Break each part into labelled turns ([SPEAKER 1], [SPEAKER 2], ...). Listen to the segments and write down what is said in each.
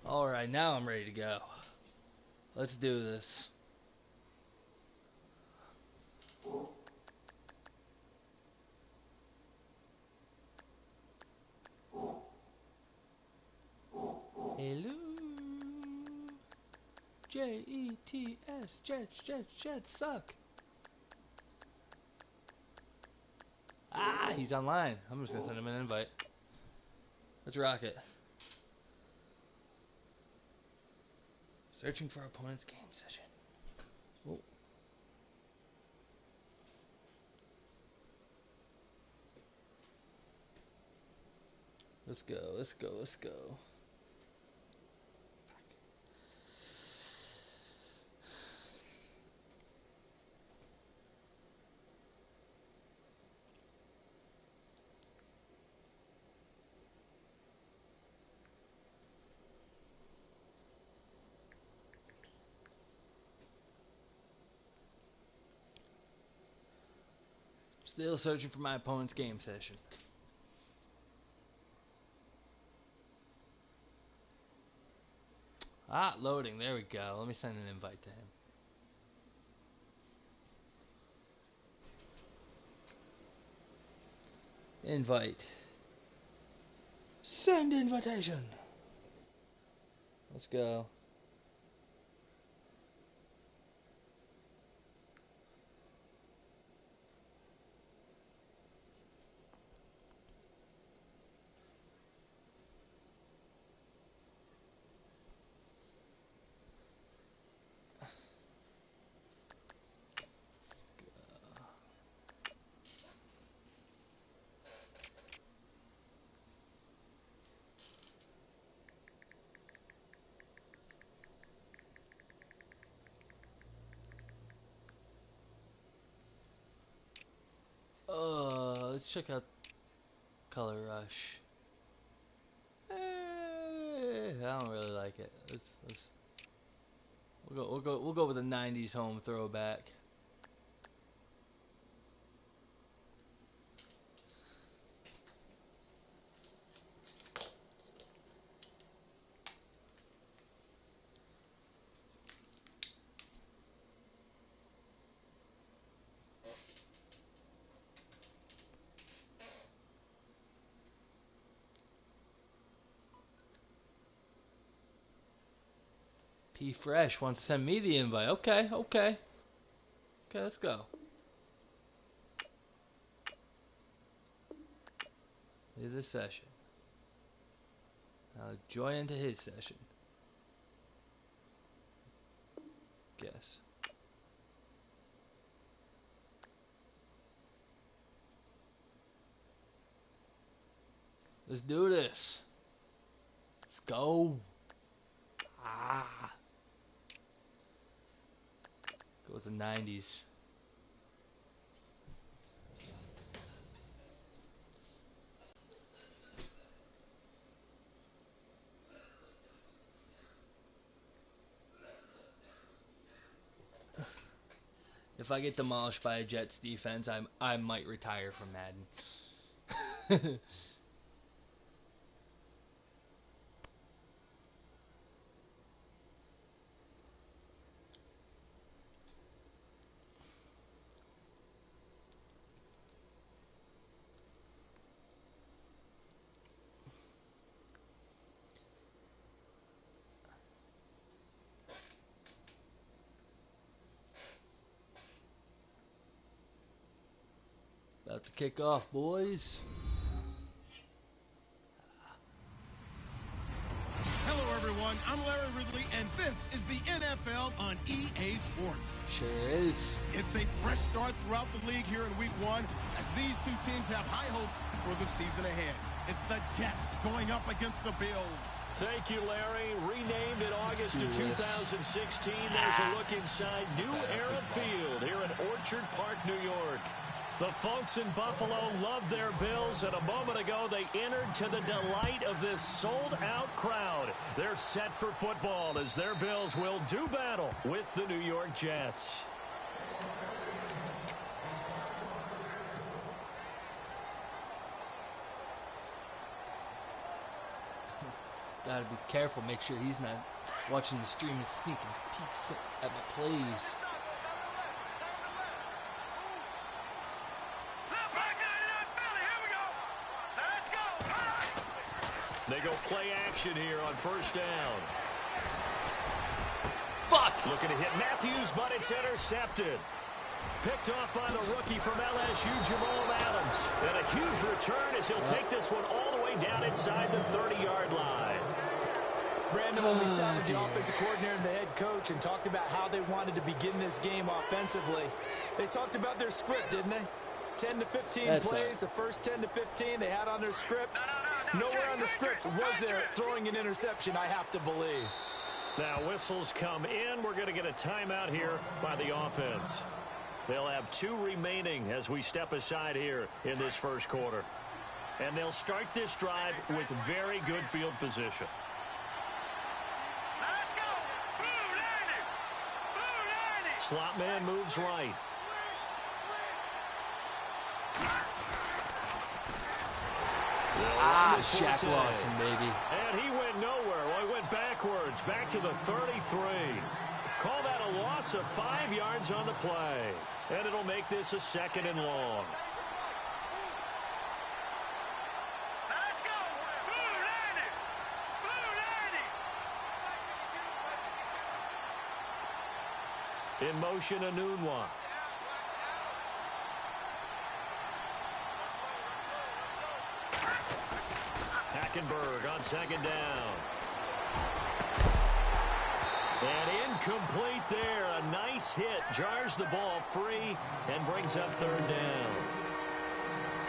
[SPEAKER 1] Alright, now I'm ready to go. Let's do this. Hello. Jets, Jets suck. Ah, he's online. I'm just gonna send him an invite. Let's rock it. Searching for opponent's game session. Oh. Let's go, let's go, let's go. Still searching for my opponent's game session. Ah, loading. There we go. Let me send an invite to him. Invite. Send invitation. Let's go. Let's check out Color Rush. I don't really like it. We'll go with a '90s home throwback. P Fresh wants to send me the invite. Okay, okay. Okay, let's go. Leave this session. I'll join into his session. Guess. Let's do this. Let's go. Ah. Go with the '90s. If I get demolished by a Jets defense, I might retire from Madden. About to kick off, boys.
[SPEAKER 2] Hello, everyone. I'm Larry Ridley, and this is the NFL on EA Sports.
[SPEAKER 1] Sure is.
[SPEAKER 2] It's a fresh start throughout the league here in Week 1 as these two teams have high hopes for the season ahead. It's the Jets going up against the Bills.
[SPEAKER 3] Thank you, Larry. Renamed in August of 2016, there's a look inside New Era Field here in Orchard Park, New York. The folks in Buffalo love their Bills, and a moment ago they entered to the delight of this sold-out crowd. They're set for football as their Bills will do battle with the New York Jets.
[SPEAKER 1] Gotta be careful, make sure he's not watching the stream and sneaking peeks at my plays.
[SPEAKER 3] They go play action here on first down.
[SPEAKER 1] Fuck!
[SPEAKER 3] Looking to hit Matthews, but it's intercepted. Picked off by the rookie from LSU, Jamal Adams. And a huge return as he'll take this one all the way down inside the 30-yard line.
[SPEAKER 4] Brandon, when we sat with the offensive coordinator and the head coach and talked about how they wanted to begin this game offensively, they talked about their script, didn't they? 10 to 15 plays, the first 10 to 15 they had on their script. Nowhere on the script was there throwing an interception, I have to believe.
[SPEAKER 3] Now whistles come in. We're going to get a timeout here by the offense. They'll have 2 remaining as we step aside here in this first quarter. And they'll start this drive with very good field position.
[SPEAKER 5] Let's go! Blue 90!
[SPEAKER 3] Slot man moves right.
[SPEAKER 1] Shaq Lawson, baby.
[SPEAKER 3] And he went nowhere. Well, he went backwards, back to the 33. Call that a loss of 5 yards on the play. And it'll make this a 2nd and long.
[SPEAKER 5] Let's go! Blue 90! Blue 90!
[SPEAKER 3] In motion, Anunwa. Hackenberg on 2nd down. And incomplete there. A nice hit. Jars the ball free and brings up 3rd down.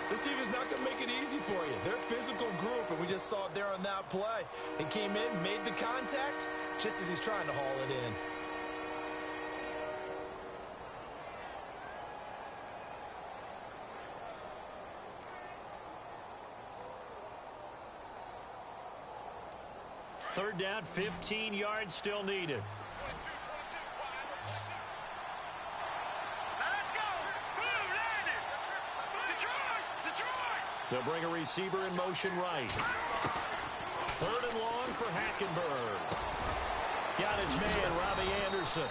[SPEAKER 4] This team is not going to make it easy for you. They're a physical group, and we just saw it there on that play. He came in, made the contact, just as he's trying to haul it in.
[SPEAKER 3] Third down, 15 yards still needed.
[SPEAKER 5] Let's go! Blue 90! Detroit!
[SPEAKER 3] They'll bring a receiver in motion right. 3rd and long for Hackenberg. Got his man, Robbie Anderson.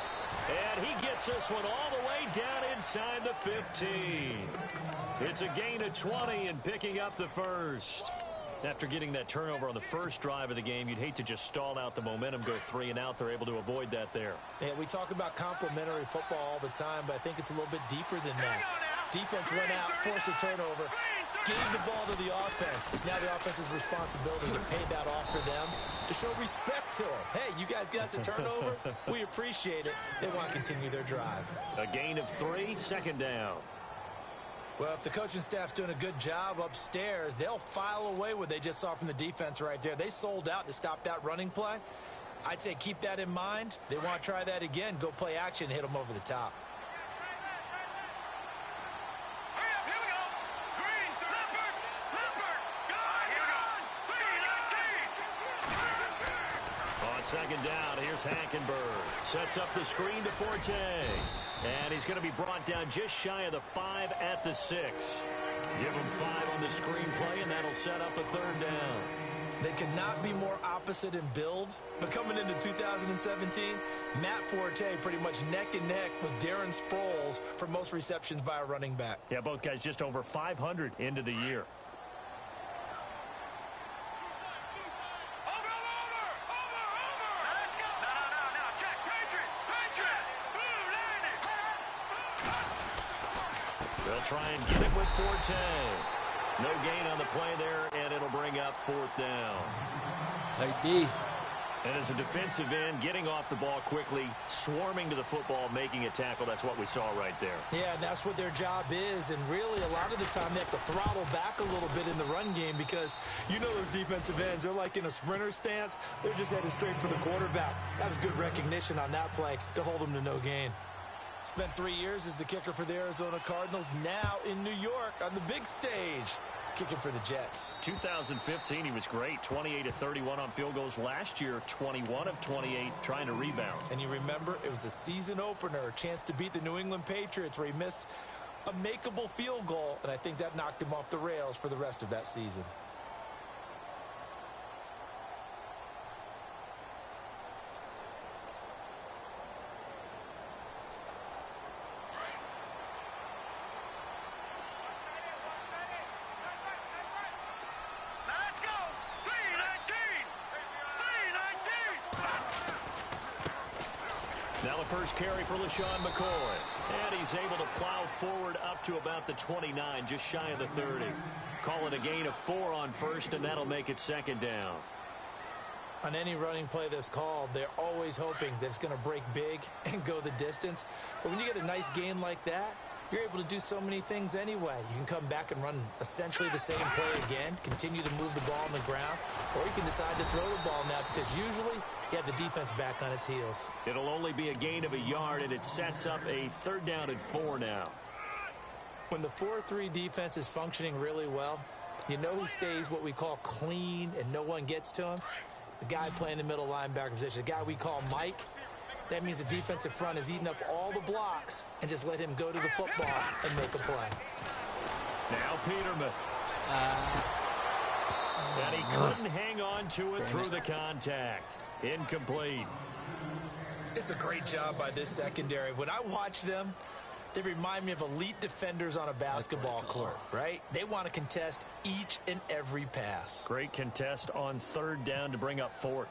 [SPEAKER 3] And he gets this one all the way down inside the 15. It's a gain of 20 and picking up the first. After getting that turnover on the first drive of the game, you'd hate to just stall out the momentum, go 3 and out. They're able to avoid that there.
[SPEAKER 4] Yeah, we talk about complementary football all the time, but I think it's a little bit deeper than that. Defense went out, forced a turnover, gave the ball to the offense. It's now the offense's responsibility to pay that off for them, to show respect to them. Hey, you guys got us a turnover. We appreciate it. They want to continue their drive.
[SPEAKER 3] A gain of 3, 2nd down.
[SPEAKER 4] Well, if the coaching staff's doing a good job upstairs, they'll file away what they just saw from the defense right there. They sold out to stop that running play. I'd say keep that in mind. They want to try that again. Go play action, hit them over the top.
[SPEAKER 5] Hurry up, here we go! Green, Leopard! Go! Here we go!
[SPEAKER 3] second down. Here's Hackenberg. Sets up the screen to Forte. And he's going to be brought down just shy of the 5 at the 6. Give him 5 on the screenplay, and that'll set up a third down.
[SPEAKER 4] They could not be more opposite in build, but coming into 2017, Matt Forte pretty much neck and neck with Darren Sproles for most receptions by a running back.
[SPEAKER 3] Yeah, both guys just over 500 into the year. They'll try and get it with Forte. No gain on the play there, and it'll bring up 4th down.
[SPEAKER 1] Tight D.
[SPEAKER 3] And as a defensive end, getting off the ball quickly, swarming to the football, making a tackle, that's what we saw right there.
[SPEAKER 4] Yeah, and that's what their job is, and really a lot of the time they have to throttle back a little bit in the run game because you know those defensive ends, they're like in a sprinter stance. They're just headed straight for the quarterback. That was good recognition on that play to hold them to no gain. Spent 3 years as the kicker for the Arizona Cardinals, now in New York on the big stage, kicking for the Jets.
[SPEAKER 3] 2015, he was great. 28 of 31 on field goals. Last year, 21 of 28 trying to rebound.
[SPEAKER 4] And you remember, it was a season opener, a chance to beat the New England Patriots where he missed a makeable field goal, and I think that knocked him off the rails for the rest of that season.
[SPEAKER 3] Now the first carry for LaShawn McCoy. And he's able to plow forward up to about the 29, just shy of the 30. Call it a gain of 4 on first, and that'll make it 2nd down.
[SPEAKER 4] On any running play that's called, they're always hoping that it's going to break big and go the distance. But when you get a nice gain like that, you're able to do so many things anyway. You can come back and run essentially the same play again, continue to move the ball on the ground, or you can decide to throw the ball now because usually you have the defense back on its heels.
[SPEAKER 3] It'll only be a gain of a yard, and it sets up a 3rd down and 4 now.
[SPEAKER 4] When the 4-3 defense is functioning really well, you know who stays what we call clean and no one gets to him? The guy playing the middle linebacker position, the guy we call Mike. That means the defensive front is eating up all the blocks and just let him go to the football and make a play.
[SPEAKER 3] Now Peterman. And he couldn't hang on to it through the contact. Incomplete.
[SPEAKER 4] It's a great job by this secondary. When I watch them, they remind me of elite defenders on a basketball court, right? They want to contest each and every pass.
[SPEAKER 3] Great contest on 3rd down to bring up 4th.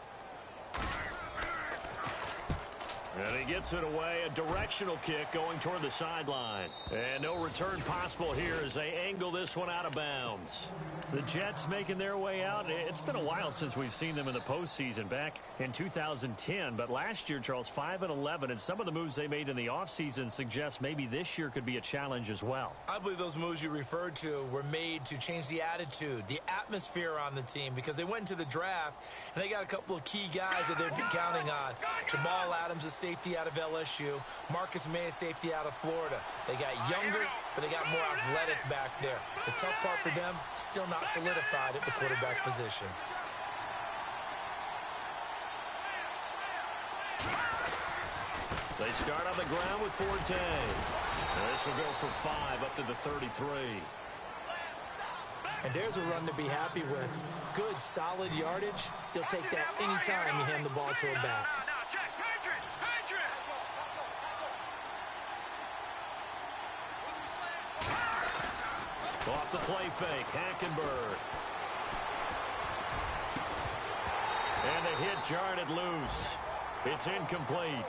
[SPEAKER 3] And he gets it away. A directional kick going toward the sideline. And no return possible here as they angle this one out of bounds. The Jets making their way out. It's been a while since we've seen them in the postseason, back in 2010. But last year, Charles, 5-11, and some of the moves they made in the offseason suggest maybe this year could be a challenge as well.
[SPEAKER 4] I believe those moves you referred to were made to change the attitude, the atmosphere on the team, because they went into the draft and they got a couple of key guys that they've been counting on. Jamal Adams, a safety out of LSU. Marcus May, a safety out of Florida. They got younger, but they got more athletic back there. The tough part for them, still not solidified at the quarterback position.
[SPEAKER 3] They start on the ground with Forte. This will go for 5 up to the 33.
[SPEAKER 4] And there's a run to be happy with. Good, solid yardage. He'll take that anytime you hand the ball to a back.
[SPEAKER 3] Off the play fake, Hackenberg. And the hit jarred it loose. It's incomplete.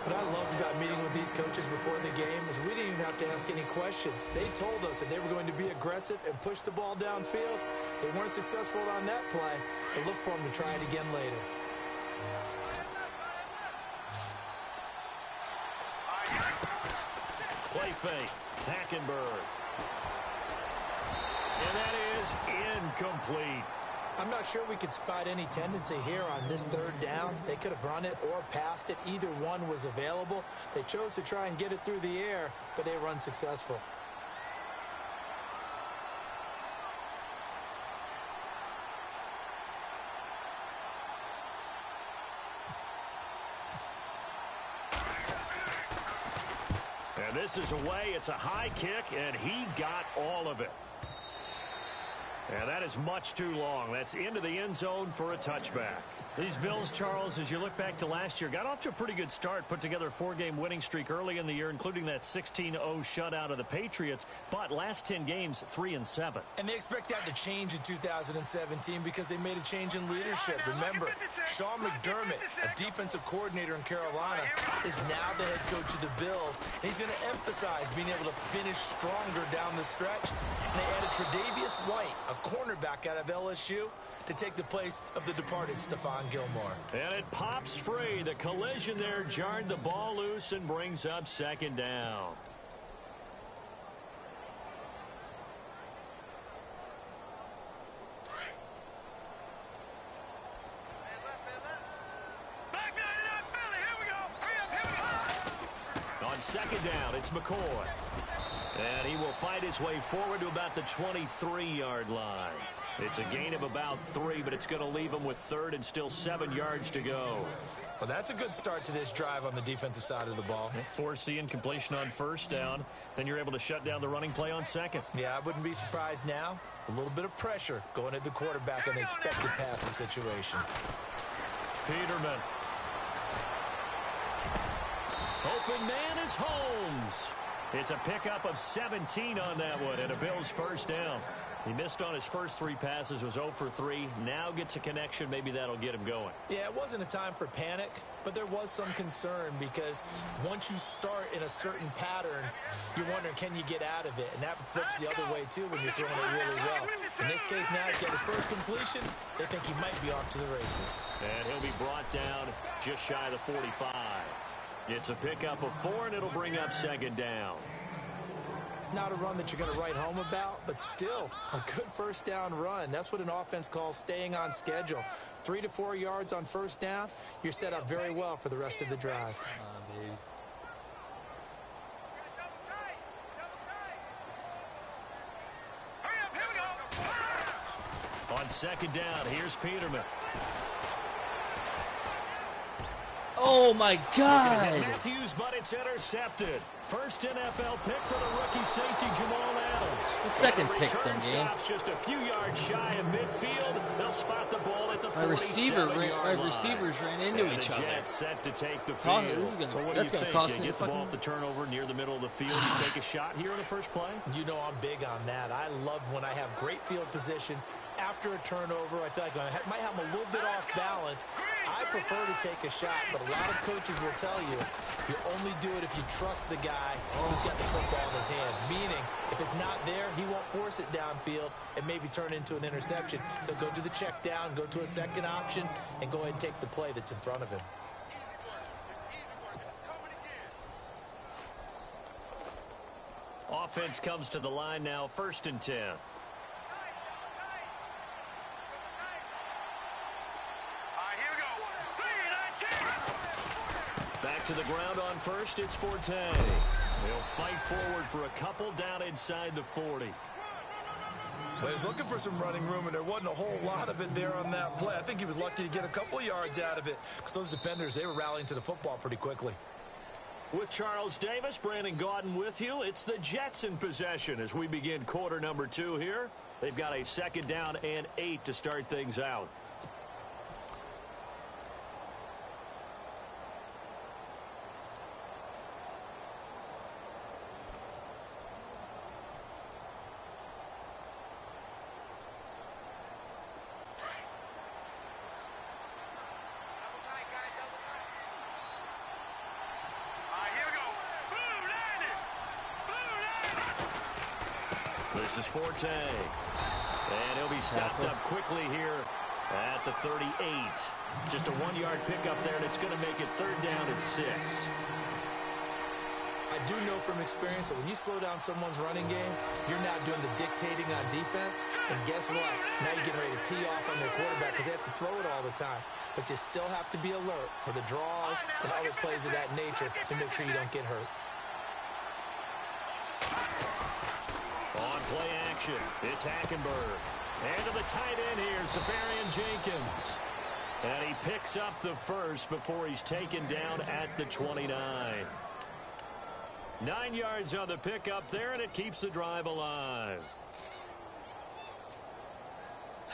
[SPEAKER 4] What I loved about meeting with these coaches before the game is we didn't even have to ask any questions. They told us that they were going to be aggressive and push the ball downfield. They weren't successful on that play, but look for them to try it again later.
[SPEAKER 3] Play fake, Hackenberg. And that is incomplete.
[SPEAKER 4] I'm not sure we could spot any tendency here on this 3rd down. They could have run it or passed it. Either one was available. They chose to try and get it through the air, but they were unsuccessful.
[SPEAKER 3] this is away. It's a high kick, and he got all of it. And that is much too long. That's into the end zone for a touchback. These Bills, Charles, as you look back to last year, got off to a pretty good start, put together a 4-game winning streak early in the year, including that 16-0 shutout of the Patriots, but last 10 games, 3-7.
[SPEAKER 4] And they expect that to change in 2017 because they made a change in leadership. Remember, Sean McDermott, a defensive coordinator in Carolina, is now the head coach of the Bills, and he's going to emphasize being able to finish stronger down the stretch. And they added Tre'Davious White, a cornerback out of LSU, to take the place of the departed Stephon Gilmore.
[SPEAKER 3] And it pops free. The collision there jarred the ball loose and brings up second down. On second down, it's McCoy. And he will fight his way forward to about the 23-yard line. It's a gain of about 3, but it's going to leave him with third and still 7 yards to go.
[SPEAKER 4] Well, that's a good start to this drive on the defensive side of the ball.
[SPEAKER 3] Force the incompletion on first down. Then you're able to shut down the running play on second.
[SPEAKER 4] Yeah, I wouldn't be surprised now. A little bit of pressure going at the quarterback in the expected passing situation.
[SPEAKER 3] Peterman. Open man is Holmes. It's a pickup of 17 on that one and a Bills first down. He missed on his first 3 passes, was 0 for 3. Now gets a connection. Maybe that'll get him going.
[SPEAKER 4] Yeah, it wasn't a time for panic, but there was some concern because once you start in a certain pattern, you're wondering, can you get out of it? And that flips the other way, too, when you're throwing it really well. In this case, now he's got his first completion. They think he might be off to the races.
[SPEAKER 3] And he'll be brought down just shy of the 45. It's a pickup of 4, and it'll bring up second down.
[SPEAKER 4] Not a run that you're going to write home about, but still a good first down run. That's what an offense calls staying on schedule. 3 to 4 yards on first down, you're set up very well for the rest of the drive.
[SPEAKER 1] Come on, baby.
[SPEAKER 3] On second down, here's Peterman.
[SPEAKER 1] Oh, my God.
[SPEAKER 3] Matthews, but it's intercepted. First NFL pick for the rookie safety, Jamal Adams.
[SPEAKER 1] The second pick
[SPEAKER 3] return
[SPEAKER 1] then, game.
[SPEAKER 3] stops just a few yards shy of midfield. They'll spot the ball at the 47-yard line.
[SPEAKER 1] Receivers ran into
[SPEAKER 3] and
[SPEAKER 1] each
[SPEAKER 3] the
[SPEAKER 1] other.
[SPEAKER 3] Jets set to take the field.
[SPEAKER 1] That's
[SPEAKER 3] What do
[SPEAKER 1] gonna
[SPEAKER 3] you think?
[SPEAKER 1] cost
[SPEAKER 3] You
[SPEAKER 1] him
[SPEAKER 3] get the
[SPEAKER 1] fucking-
[SPEAKER 3] ball off the turnover near the middle of the field. You take a shot here in the first play?
[SPEAKER 4] You know I'm big on that. I love when I have great field position. After a turnover, I feel like I might have them a little bit off balance. I prefer to take a shot, but a lot of coaches will tell you, you only do it if you trust the guy who's got the football in his hands. Meaning, if it's not there, he won't force it downfield and maybe turn into an interception. He'll go to the check down, go to a second option, and go ahead and take the play that's in front of him.
[SPEAKER 3] Offense comes to the line now, 1st and 10. Back to the ground on first, it's Forte. They'll fight forward for a couple down inside the 40.
[SPEAKER 4] Well, he's looking for some running room, and there wasn't a whole lot of it there on that play. I think he was lucky to get a couple yards out of it because those defenders, they were rallying to the football pretty quickly.
[SPEAKER 3] With Charles Davis, Brandon Gaudin with you. It's the Jets in possession as we begin quarter number 2 here. They've got a 2nd down and 8 to start things out. This is Forte. And he'll be stopped up quickly here at the 38. Just a 1-yard pickup there, and it's going to make it 3rd down and 6.
[SPEAKER 4] I do know from experience that when you slow down someone's running game, you're now doing the dictating on defense. And guess what? Now you're getting ready to tee off on their quarterback because they have to throw it all the time. But you still have to be alert for the draws and other plays of that nature to make sure you don't get hurt.
[SPEAKER 3] On play action, it's Hackenberg. And to the tight end here, Safarian Jenkins. And he picks up the first before he's taken down at the 29. 9 yards on the pickup there, and it keeps the drive alive.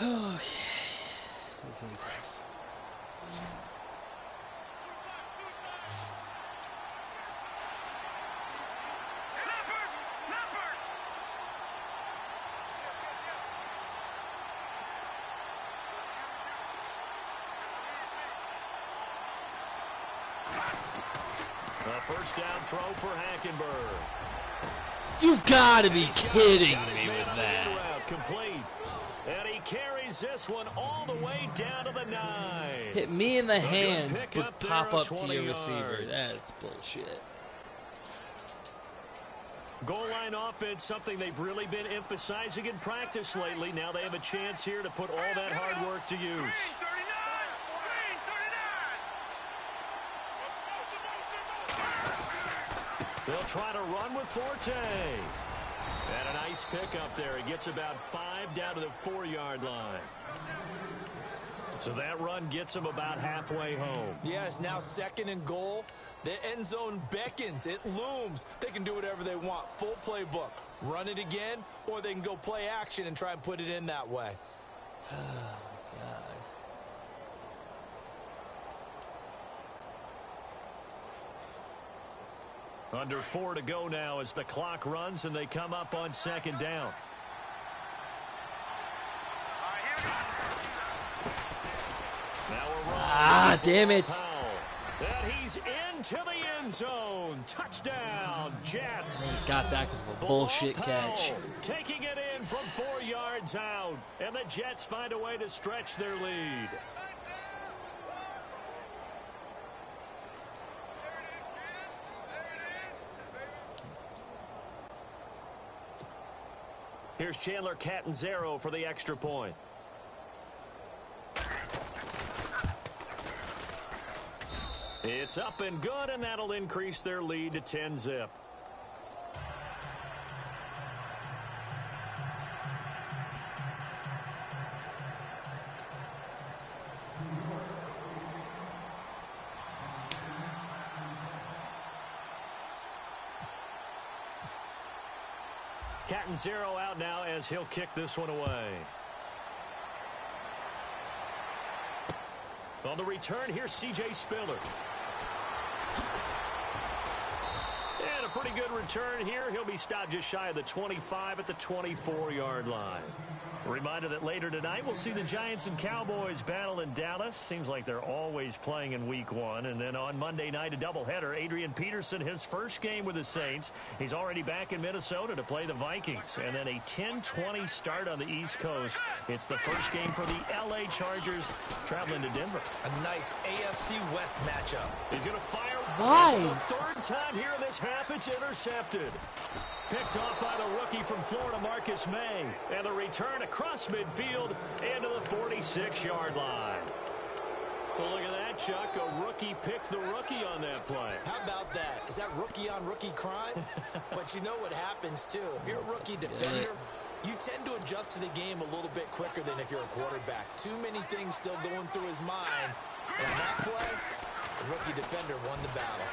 [SPEAKER 1] Okay. This is gonna be tough.
[SPEAKER 3] A first down throw for Hackenberg.
[SPEAKER 1] You've got to be kidding me with
[SPEAKER 3] Route
[SPEAKER 1] that.
[SPEAKER 3] complete. And he carries this one all the way down to the 9.
[SPEAKER 1] Hit me in the
[SPEAKER 3] good
[SPEAKER 1] hands,
[SPEAKER 3] pick
[SPEAKER 1] but
[SPEAKER 3] up there
[SPEAKER 1] pop
[SPEAKER 3] of
[SPEAKER 1] up to
[SPEAKER 3] 20
[SPEAKER 1] your receiver.
[SPEAKER 3] yards.
[SPEAKER 1] That's bullshit.
[SPEAKER 3] Goal line offense, something they've really been emphasizing in practice lately. Now they have a chance here to put all that hard work to use. They'll try to run with Forte. And a nice pickup there. He gets about 5 down to the 4-yard line. So that run gets him about halfway home.
[SPEAKER 4] Yeah, it's now 2nd and goal. The end zone beckons. It looms. They can do whatever they want. Full playbook. Run it again, or they can go play action and try and put it in that way.
[SPEAKER 1] Oh, God.
[SPEAKER 3] Under 4 to go now as the clock runs and they come up on 2nd down. Now a run.
[SPEAKER 1] Ah, damn it.
[SPEAKER 3] And he's into the end zone. Touchdown, Jets.
[SPEAKER 1] Got that because of a bullshit catch.
[SPEAKER 3] Powell taking it in from 4 yards out. And the Jets find a way to stretch their lead. Here's Chandler Catanzaro for the extra point. It's up and good, and that'll increase their lead to 10-zip. Catanzaro out now as he'll kick this one away. On the return, here's C.J. Spiller. And a pretty good return here. He'll be stopped just shy of the 25 at the 24-yard line. A reminder that later tonight we'll see the Giants and Cowboys battle in Dallas. Seems like they're always playing in week 1. And then on Monday night, a doubleheader. Adrian Peterson, his first game with the Saints. He's already back in Minnesota to play the Vikings. And then a 10-20 start on the East Coast. It's the first game for the L.A. Chargers traveling to Denver.
[SPEAKER 4] A nice AFC West matchup.
[SPEAKER 3] He's going to fire.
[SPEAKER 1] Why?
[SPEAKER 3] For the 3rd time here in this half, it's intercepted. Picked off by the rookie from Florida, Marcus May. And the return across midfield into the 46-yard line. Well, look at that, Chuck. A rookie picked the rookie on that play.
[SPEAKER 4] How about that? Is that rookie-on-rookie crime? But you know what happens, too. If you're a rookie defender, you tend to adjust to the game a little bit quicker than if you're a quarterback. Too many things still going through his mind. And on that play, the rookie defender won the battle.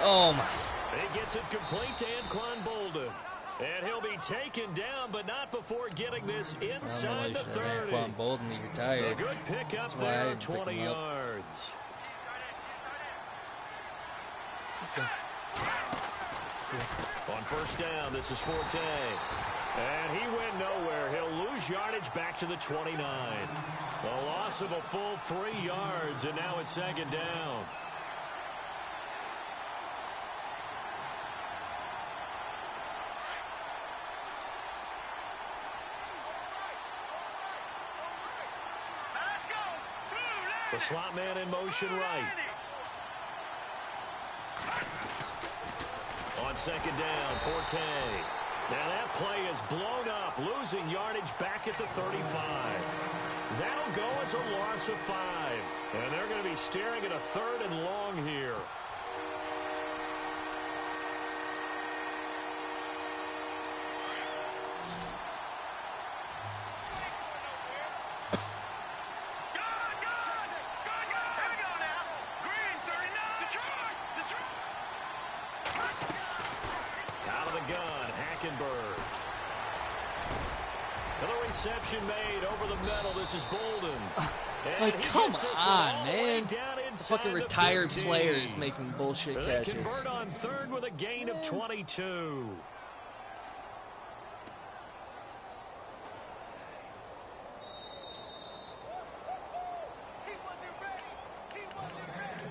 [SPEAKER 1] Oh, my.
[SPEAKER 3] He gets it complete to Anquan Bolden. And he'll be taken down, but not before getting this inside the 30.
[SPEAKER 1] Anquan Bolden, he retired.
[SPEAKER 3] A good pickup
[SPEAKER 1] That's why I
[SPEAKER 3] there,
[SPEAKER 1] didn't pick
[SPEAKER 3] 20
[SPEAKER 1] him up.
[SPEAKER 3] yards. On first down, this is Forte. And he went nowhere. He'll lose yardage back to the 29. A loss of a full 3 yards, and now it's 2nd down. The slot man in motion right. On 2nd down, Forte. Now that play is blown up, losing yardage back at the 35. That'll go as a loss of 5. And they're going to be staring at a 3rd and long here. gun, Hackenberg. Another reception made over the middle. This is Bolden.
[SPEAKER 1] Like, come on, man. The fucking retired players making bullshit
[SPEAKER 3] They
[SPEAKER 1] catches.
[SPEAKER 3] convert on third with a gain of 22.
[SPEAKER 5] He wasn't ready. He wasn't ready.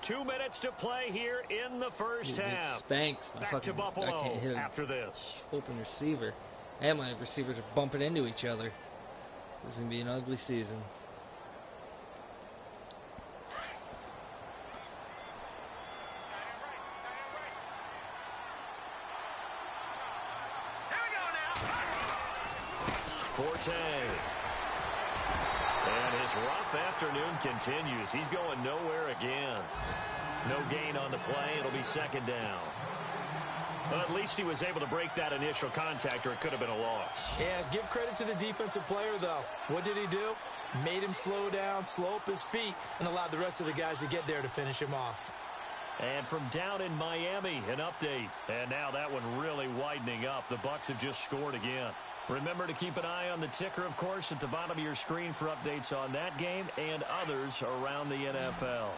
[SPEAKER 3] 2 minutes to play here in the first
[SPEAKER 1] Dude, it
[SPEAKER 3] half.
[SPEAKER 1] spanks my
[SPEAKER 3] Back to
[SPEAKER 1] fucking. I
[SPEAKER 3] Buffalo
[SPEAKER 1] can't hit an
[SPEAKER 3] after this.
[SPEAKER 1] open receiver. And my receivers are bumping into each other. This is gonna be an ugly season.
[SPEAKER 5] Here we go now.
[SPEAKER 3] Forte. And his rough afternoon continues. He's going nowhere again. No gain on the play. It'll be second down. But at least he was able to break that initial contact, or it could have been a loss.
[SPEAKER 4] Yeah, give credit to the defensive player, though. What did he do? Made him slow down, slow up his feet, and allowed the rest of the guys to get there to finish him off.
[SPEAKER 3] And from down in Miami, an update. And now that one really widening up. The Bucs have just scored again. Remember to keep an eye on the ticker, of course, at the bottom of your screen for updates on that game and others around the NFL.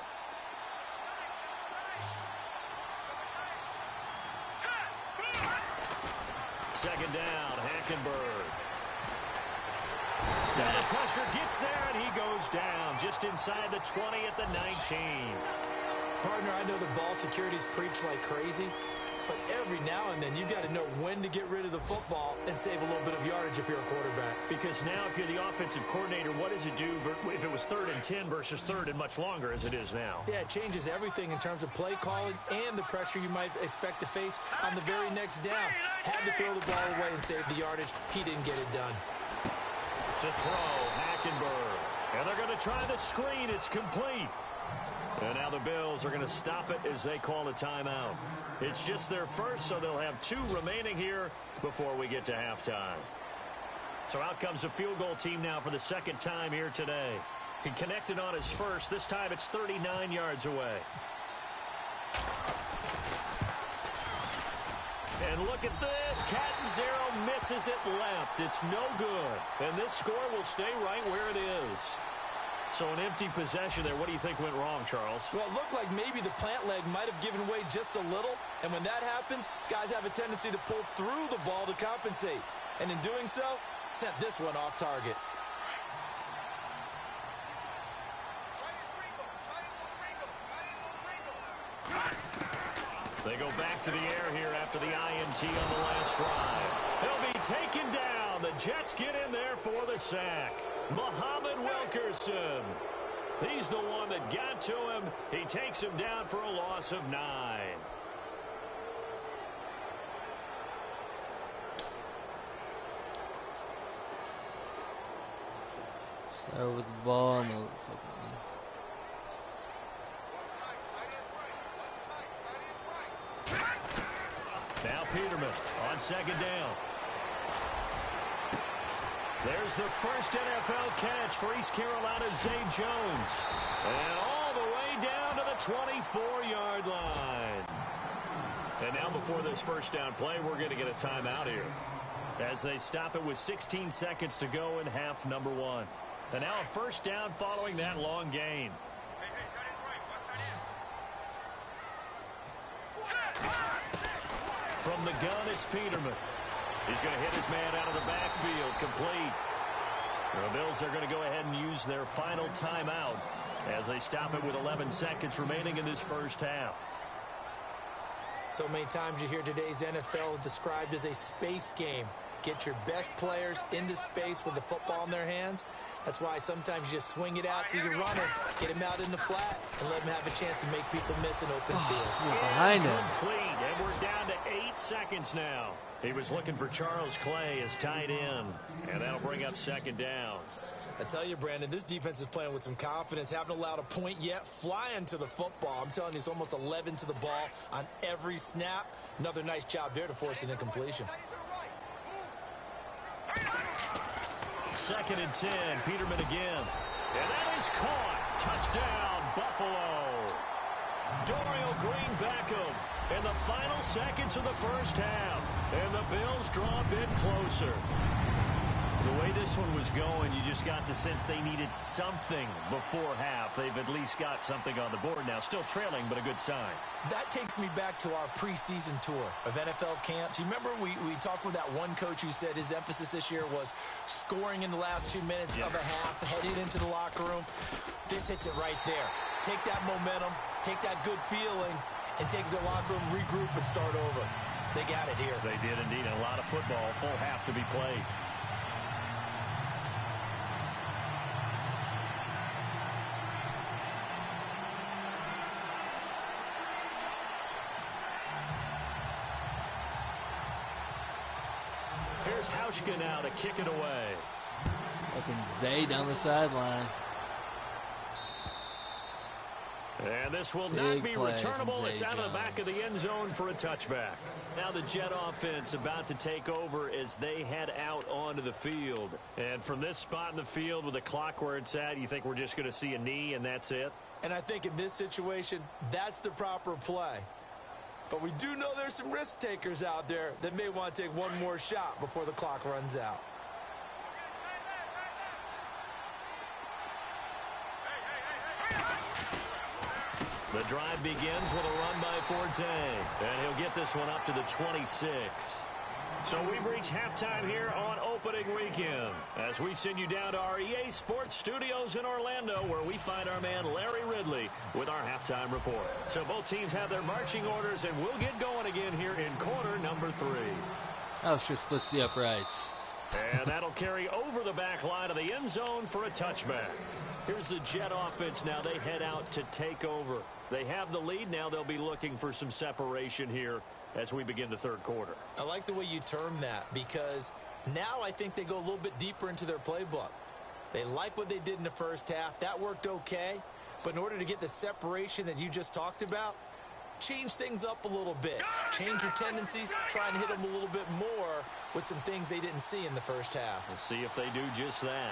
[SPEAKER 3] Second down, Hackenberg. And the pressure gets there, and he goes down just inside the 20 at the 19.
[SPEAKER 4] Partner, I know the ball security's preached like crazy, but every now and then you've got to know when to get rid of the football and save a little bit of yardage if you're a quarterback.
[SPEAKER 3] Because now if you're the offensive coordinator, what does it do if it was 3rd and 10 versus 3rd and much longer as it is now?
[SPEAKER 4] Yeah, it changes everything in terms of play calling and the pressure you might expect to face on the very next down. Had to throw the ball away and save the yardage. He didn't get it done.
[SPEAKER 3] To throw, Hackenberg. And they're going to try the screen. It's complete. And now the Bills are going to stop it as they call a timeout. It's just their first, so they'll have 2 remaining here before we get to halftime. So out comes a field goal team now for the second time here today. He connected on his first. This time it's 39 yards away. And look at this. Catanzaro misses it left. It's no good. And this score will stay right where it is. So an empty possession there. What do you think went wrong, Charles?
[SPEAKER 4] Well, it looked like maybe the plant leg might have given way just a little. And when that happens, guys have a tendency to pull through the ball to compensate. And in doing so, sent this one off target.
[SPEAKER 3] They go back to the air here after the INT on the last drive. He'll be taken down. The Jets get in there for the sack. Muhammad Wilkerson. He's the one that got to him. He takes him down for a loss of 9.
[SPEAKER 1] Start with the ball and the
[SPEAKER 3] Now Peterman on second down. There's the first NFL catch for East Carolina's Zay Jones. And all the way down to the 24-yard line. And now before this first down play, we're going to get a timeout here. As they stop it with 16 seconds to go in half number 1. And now a first down following that long gain. From the gun, it's Peterman. He's going to hit his man out of the backfield, complete. The Bills are going to go ahead and use their final timeout as they stop it with 11 seconds remaining in this first half.
[SPEAKER 4] So many times you hear today's NFL described as a space game. Get your best players into space with the football in their hands. That's why sometimes you just swing it out to your runner, get him out in the flat, and let him have a chance to make people miss an open field.
[SPEAKER 1] behind him.
[SPEAKER 3] Complete, and we're down to 8 seconds now. He was looking for Charles Clay as tight end, and that'll bring up second down.
[SPEAKER 4] I tell you, Brandon, this defense is playing with some confidence. Haven't allowed a point yet. Flying to the football. I'm telling you, it's almost 11 to the ball on every snap. Another nice job there to force an incompletion.
[SPEAKER 3] 2nd and 10, Peterman again. And that is caught. Touchdown, Buffalo. Dorial Green Beckham in the final seconds of the first half. And the Bills draw a bit closer. The way this one was going, you just got the sense they needed something before half. They've at least got something on the board now. Still trailing, but a good sign.
[SPEAKER 4] That takes me back to our preseason tour of NFL camps. You remember we talked with that one coach who said his emphasis this year was scoring in the last 2 minutes of a half, heading into the locker room. This hits it right there. Take that momentum, take that good feeling, and take it to the locker room, regroup, and start over. They got it here.
[SPEAKER 3] They did indeed. A lot of football, full half to be played. Here's Hauschka now to kick it away.
[SPEAKER 1] Fucking Zay down the sideline.
[SPEAKER 3] And this will
[SPEAKER 1] Big
[SPEAKER 3] not be
[SPEAKER 1] play
[SPEAKER 3] returnable.
[SPEAKER 1] from
[SPEAKER 3] It's
[SPEAKER 1] Zay
[SPEAKER 3] out of the back of
[SPEAKER 1] Jones.
[SPEAKER 3] the end zone for a touchback. Now the Jet offense about to take over as they head out onto the field. And from this spot in the field with the clock where it's at, you think we're just going to see a knee and that's it?
[SPEAKER 4] And I think in this situation, that's the proper play. But we do know there's some risk takers out there that may want to take one more shot before the clock runs out.
[SPEAKER 3] The drive begins with a run by Forte. And he'll get this one up to the 26. So we've reached halftime here on opening weekend as we send you down to our EA Sports Studios in Orlando where we find our man Larry Ridley with our halftime report. So both teams have their marching orders and we'll get going again here in quarter number 3.
[SPEAKER 1] Hauschka splits the uprights.
[SPEAKER 3] And that'll carry over the back line of the end zone for a touchback. Here's the Jet offense now. They head out to take over. They have the lead. Now they'll be looking for some separation here as we begin the third quarter.
[SPEAKER 4] I like the way you term that because now I think they go a little bit deeper into their playbook. They like what they did in the first half. That worked okay. But in order to get the separation that you just talked about, change things up a little bit. Change your tendencies. Try and hit them a little bit more with some things they didn't see in the first half.
[SPEAKER 3] We'll see if they do just that.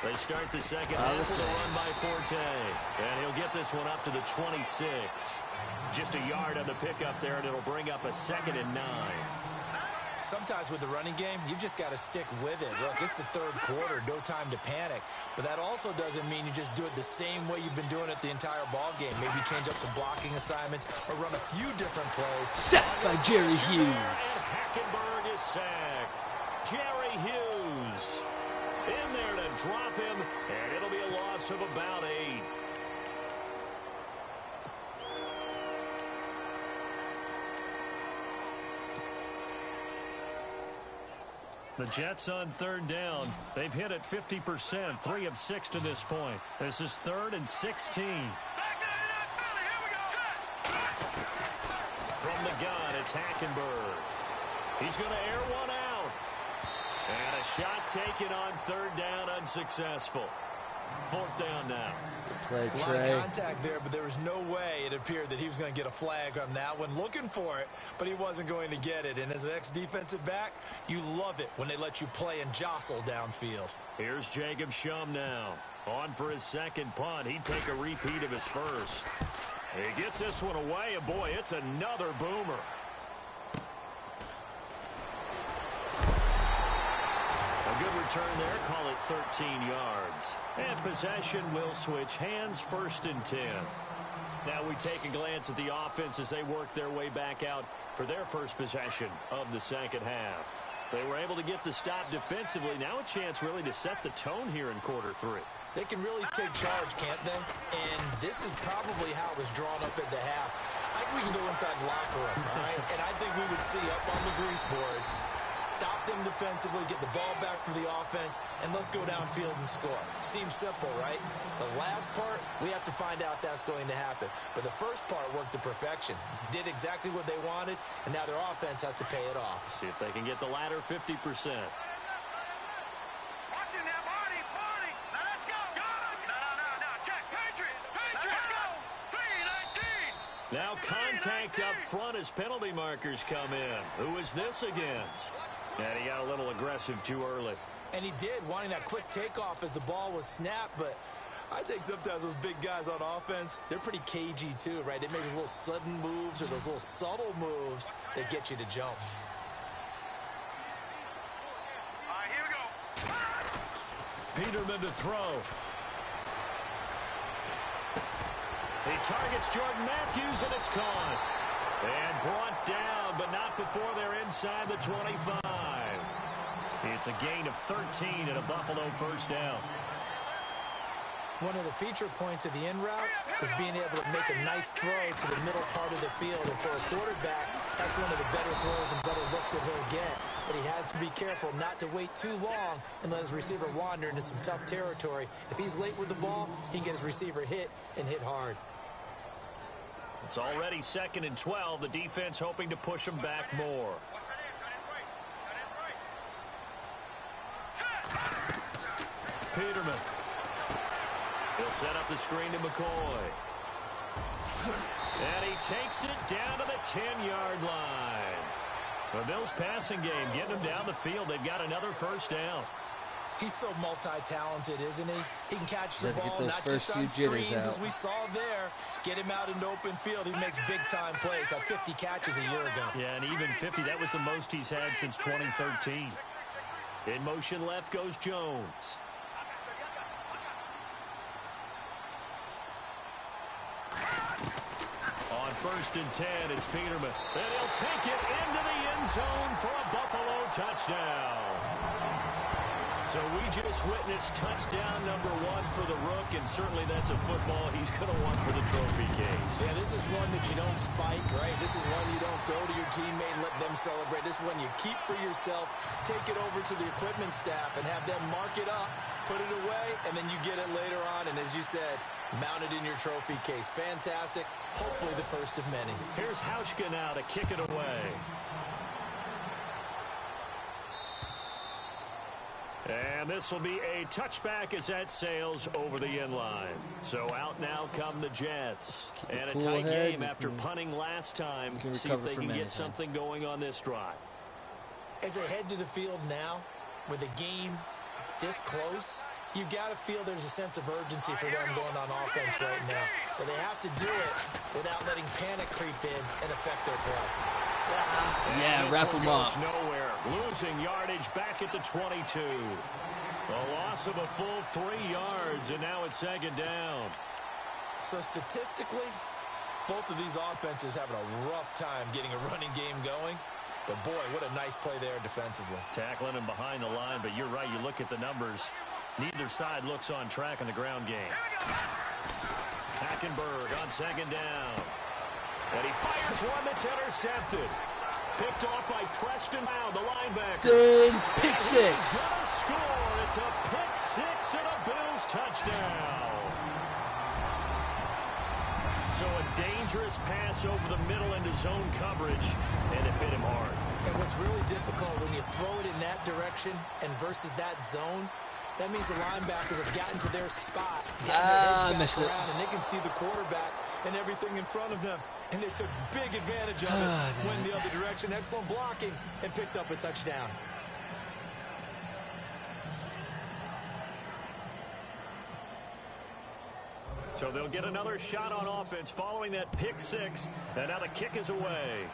[SPEAKER 3] They start the second half with a run by Forte. And he'll get this one up to the 26. Just a yard on the pickup there, and it'll bring up a 2nd and 9.
[SPEAKER 4] Sometimes with the running game, you've just got to stick with it. Look, it's the third quarter, no time to panic. But that also doesn't mean you just do it the same way you've been doing it the entire ball game. Maybe change up some blocking assignments or run a few different plays.
[SPEAKER 1] Sacked by Jerry Hughes.
[SPEAKER 3] And Hackenberg is sacked. Jerry Hughes in there to drop him, and it'll be a loss of about 8. The Jets on third down. They've hit it 50%, 3 of 6 to this point. This is 3rd and 16. From the gun, it's Hackenberg. He's going to air one out. And a shot taken on third down, unsuccessful. 4th down now.
[SPEAKER 1] Play
[SPEAKER 4] A lot of contact there, but there was no way it appeared that he was going to get a flag on that one. Looking for it, but he wasn't going to get it. And as an ex-defensive back, you love it when they let you play and jostle downfield.
[SPEAKER 3] Here's Jacob Shum now. On for his second punt. He'd take a repeat of his first. He gets this one away, and boy, it's another boomer. A good return there. Call it 13 yards. And possession will switch hands, 1st and 10. Now we take a glance at the offense as they work their way back out for their first possession of the second half. They were able to get the stop defensively. Now a chance really to set the tone here in quarter 3.
[SPEAKER 4] They can really take charge, can't they? And this is probably how it was drawn up at the half. I think we can go inside the locker room, all right? And I think we would see up on the grease boards, stop them defensively, get the ball back for the offense, and let's go downfield and score. Seems simple, right? The last part, we have to find out that's going to happen. But the first part worked to perfection. Did exactly what they wanted, and now their offense has to pay it off.
[SPEAKER 3] See if they can get the latter 50%. Now contact up front as penalty markers come in. Who is this against? And he got a little aggressive too early.
[SPEAKER 4] And he did, wanting that quick takeoff as the ball was snapped, but I think sometimes those big guys on offense, they're pretty cagey too, right? They make those little sudden moves or those little subtle moves that get you to jump.
[SPEAKER 5] All right, here we go.
[SPEAKER 3] Peterman to throw. He targets Jordan Matthews, and it's caught. And brought down, but not before they're inside the 25. It's a gain of 13 and a Buffalo first down.
[SPEAKER 4] One of the feature points of the in route is being able to make a nice throw to the middle part of the field. And for a quarterback, that's one of the better throws and better looks that he'll get. But he has to be careful not to wait too long and let his receiver wander into some tough territory. If he's late with the ball, he can get his receiver hit and hit hard.
[SPEAKER 3] It's already 2nd and 12. The defense hoping to push him back more. Peterman. He'll set up the screen to McCoy. And he takes it down to the 10-yard line. The Bills passing game getting him down the field. They've got another first down.
[SPEAKER 4] He's so multi-talented, isn't he? He can catch the
[SPEAKER 1] Gotta get
[SPEAKER 4] ball,
[SPEAKER 1] those
[SPEAKER 4] not
[SPEAKER 1] first
[SPEAKER 4] just on
[SPEAKER 1] few jitters
[SPEAKER 4] screens,
[SPEAKER 1] out.
[SPEAKER 4] as we saw there. Get him out into open field. He makes big-time plays. Had 50 catches a year ago.
[SPEAKER 3] Yeah, and even 50, that was the most he's had since 2013. In motion left goes Jones. On 1st and 10, it's Peterman. And he'll take it into the end zone for a Buffalo touchdown. So we just witnessed touchdown number 1 for the Rook, and certainly that's a football he's going to want for the trophy case.
[SPEAKER 4] Yeah, this is one that you don't spike, right? This is one you don't throw to your teammate and let them celebrate. This is one you keep for yourself, take it over to the equipment staff and have them mark it up, put it away, and then you get it later on. And as you said, mount it in your trophy case. Fantastic. Hopefully the first of many.
[SPEAKER 3] Here's Hauschka now to kick it away. And this will be a touchback as that sails over the end line. So out now come the Jets. And a
[SPEAKER 1] cool
[SPEAKER 3] tight
[SPEAKER 1] head.
[SPEAKER 3] game after punting last time.
[SPEAKER 1] can
[SPEAKER 3] See if
[SPEAKER 1] recover
[SPEAKER 3] they
[SPEAKER 1] from
[SPEAKER 3] can get
[SPEAKER 1] anything.
[SPEAKER 3] something going on this drive.
[SPEAKER 4] As they head to the field now, with the game this close, you've got to feel there's a sense of urgency for them going on offense right now. But they have to do it without letting panic creep in and affect their play.
[SPEAKER 1] Yeah, wrap him up.
[SPEAKER 3] Nowhere. Losing yardage back at the 22. A loss of a full 3 yards, and now it's 2nd down.
[SPEAKER 4] So statistically, both of these offenses having a rough time getting a running game going. But boy, what a nice play there defensively.
[SPEAKER 3] Tackling him behind the line, but you're right. You look at the numbers. Neither side looks on track in the ground game. Hackenberg on 2nd down. And he fires one that's intercepted. Picked off by Preston Brown, the linebacker.
[SPEAKER 1] Good pick six.
[SPEAKER 3] He's gonna score. It's a pick 6 and a Bills touchdown. So a dangerous pass over the middle into zone coverage, and it hit him hard.
[SPEAKER 4] And what's really difficult when you throw it in that direction and versus that zone, that means the linebackers have gotten to their spot, gotten their heads back around, and they can see the quarterback and everything in front of them. And they took big advantage of it, went the other direction, excellent blocking, and picked up a touchdown.
[SPEAKER 3] So they'll get another shot on offense following that pick 6, and now the kick is away.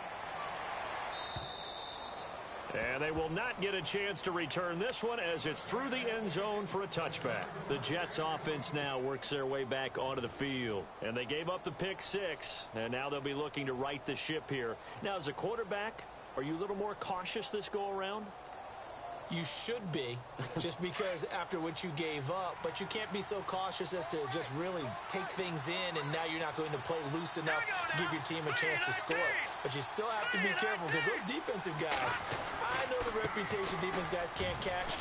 [SPEAKER 3] And they will not get a chance to return this one as it's through the end zone for a touchback. The Jets offense now works their way back onto the field. And they gave up the pick 6, and now they'll be looking to right the ship here. Now, as a quarterback, are you a little more cautious this go-around?
[SPEAKER 4] You should be, just because after what you gave up, but you can't be so cautious as to just really take things in, and now you're not going to play loose enough to give your team a chance to score. But you still have to be careful because those defensive guys, I know the reputation defense guys can't catch.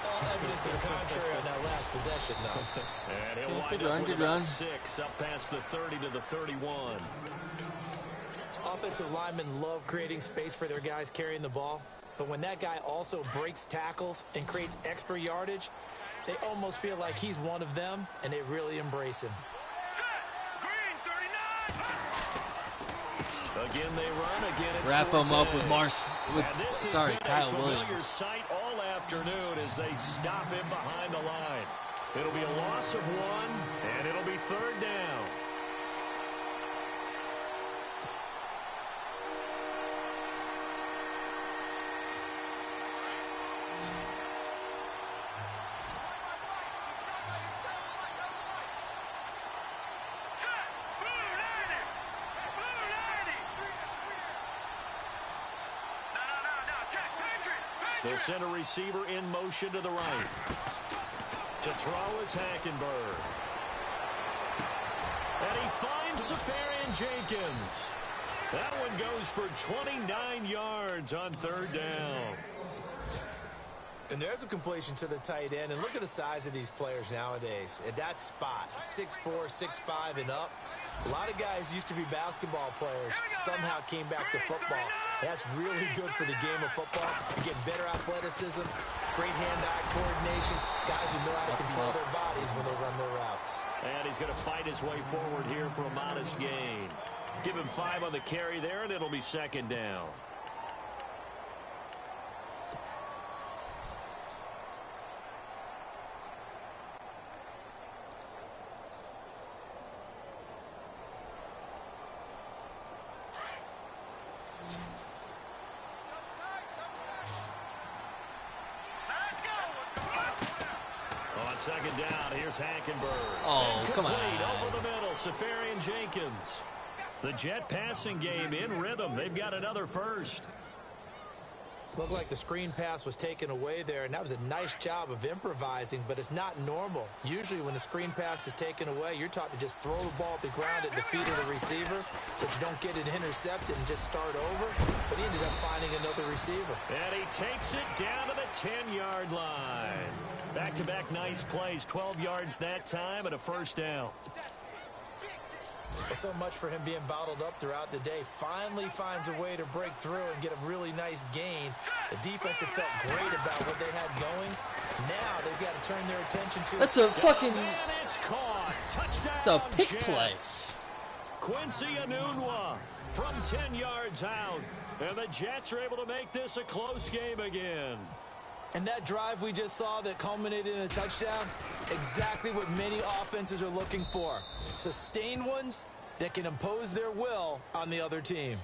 [SPEAKER 4] All evidence to the contrary on that last possession, though.
[SPEAKER 3] And he'll wind
[SPEAKER 1] good
[SPEAKER 3] up
[SPEAKER 1] run,
[SPEAKER 3] with
[SPEAKER 1] good
[SPEAKER 3] about
[SPEAKER 1] run.
[SPEAKER 3] 6 up past the 30 to the 31.
[SPEAKER 4] Offensive linemen love creating space for their guys carrying the ball. But when that guy also breaks tackles and creates extra yardage, they almost feel like he's one of them, and they really embrace him.
[SPEAKER 3] Again, they run. Again, it's
[SPEAKER 1] Wrap him up with
[SPEAKER 3] 4-10. And this has been
[SPEAKER 1] Kyle
[SPEAKER 3] a familiar
[SPEAKER 1] Williams.
[SPEAKER 3] sight all afternoon as they stop him behind the line. It'll be a loss of 1, and it'll be 3rd down. They'll send a receiver in motion to the right. To throw is Hackenberg. And he finds Safarian Jenkins. That one goes for 29 yards on 3rd down.
[SPEAKER 4] And there's a completion to the tight end. And look at the size of these players nowadays. At that spot, 6'4", 6'5", and up. A lot of guys used to be basketball players, somehow came back to football. That's really good for the game of football. You get better athleticism, great hand-eye coordination, guys who know how to control their bodies when they run their routes.
[SPEAKER 3] And he's going to fight his way forward here for a modest gain. Give him 5 on the carry there, and it'll be 2nd down. On 2nd down, here's Hackenberg.
[SPEAKER 1] Oh, come on.
[SPEAKER 3] Over the middle, Safarian Jenkins. The Jet passing game in rhythm. They've got another first.
[SPEAKER 4] Looked like the screen pass was taken away there, and that was a nice job of improvising, but it's not normal. Usually when the screen pass is taken away, you're taught to just throw the ball at the ground at the feet of the receiver so that you don't get it intercepted and just start over. But he ended up finding another receiver. And
[SPEAKER 3] he takes it down to the 10-yard line. Back-to-back nice plays, 12 yards that time and a first down.
[SPEAKER 4] Well, so much for him being bottled up throughout the day. Finally finds a way to break through and get a really nice gain. The defense had felt great about what they had going. Now they've got to turn their attention to...
[SPEAKER 1] That's a fucking...
[SPEAKER 3] And it's caught. Touchdown,
[SPEAKER 1] it's a pick
[SPEAKER 3] Jets.
[SPEAKER 1] play.
[SPEAKER 3] Quincy Enunwa from 10 yards out. And the Jets are able to make this a close game again.
[SPEAKER 4] And that drive we just saw that culminated in a touchdown, exactly what many offenses are looking for. Sustained ones that can impose their will on the other team.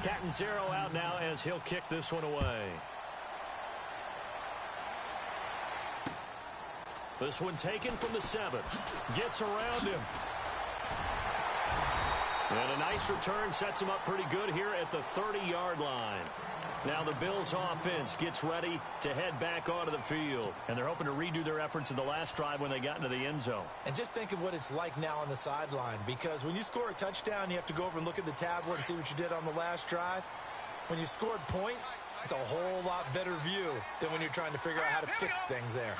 [SPEAKER 3] Catanzaro out now as he'll kick this one away. This one taken from the 7. Gets around him. And a nice return sets him up pretty good here at the 30-yard line. Now the Bills offense gets ready to head back onto the field. And they're hoping to redo their efforts in the last drive when they got into the end zone.
[SPEAKER 4] And just think of what it's like now on the sideline. Because when you score a touchdown, you have to go over and look at the tablet and see what you did on the last drive. When you scored points, it's a whole lot better view than when you're trying to figure out how to fix things there.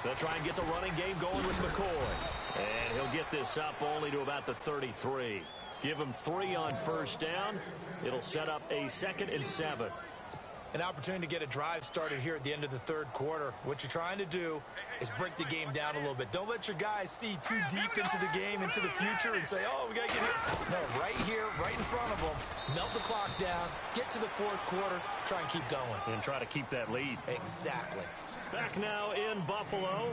[SPEAKER 3] They'll try and get the running game going with McCoy. And he'll get this up only to about the 33. Give him 3 on first down. It'll set up a 2nd and 7.
[SPEAKER 4] An opportunity to get a drive started here at the end of the 3rd quarter. What you're trying to do is break the game down a little bit. Don't let your guys see too deep into the game, into the future, and say, oh, we got to get here. No, right here, right in front of them. Melt the clock down, get to the 4th quarter, try and keep going.
[SPEAKER 3] And try to keep that lead.
[SPEAKER 4] Exactly.
[SPEAKER 3] Back now in Buffalo.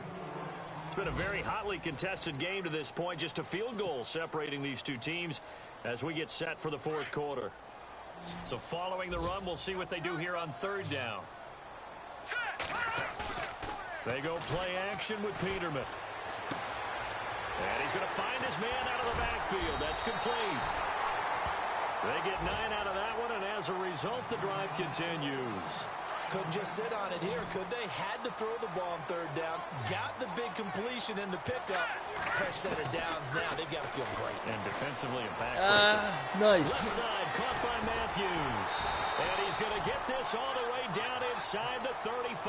[SPEAKER 3] It's been a very hotly contested game to this point. Just a field goal separating these two teams as we get set for the 4th quarter. So following the run, we'll see what they do here on 3rd down. They go play action with Peterman. And he's going to find his man out of the backfield. That's complete. They get 9 out of that one, and as a result, the drive continues.
[SPEAKER 4] Couldn't just sit on it here, could they? Had to throw the ball on 3rd down. Got the big completion in the pickup. Fresh set of downs now. They've got to feel great. And defensively and back.
[SPEAKER 1] Nice.
[SPEAKER 3] Left side caught by Matthews. And he's going to get this all the way down inside the 35.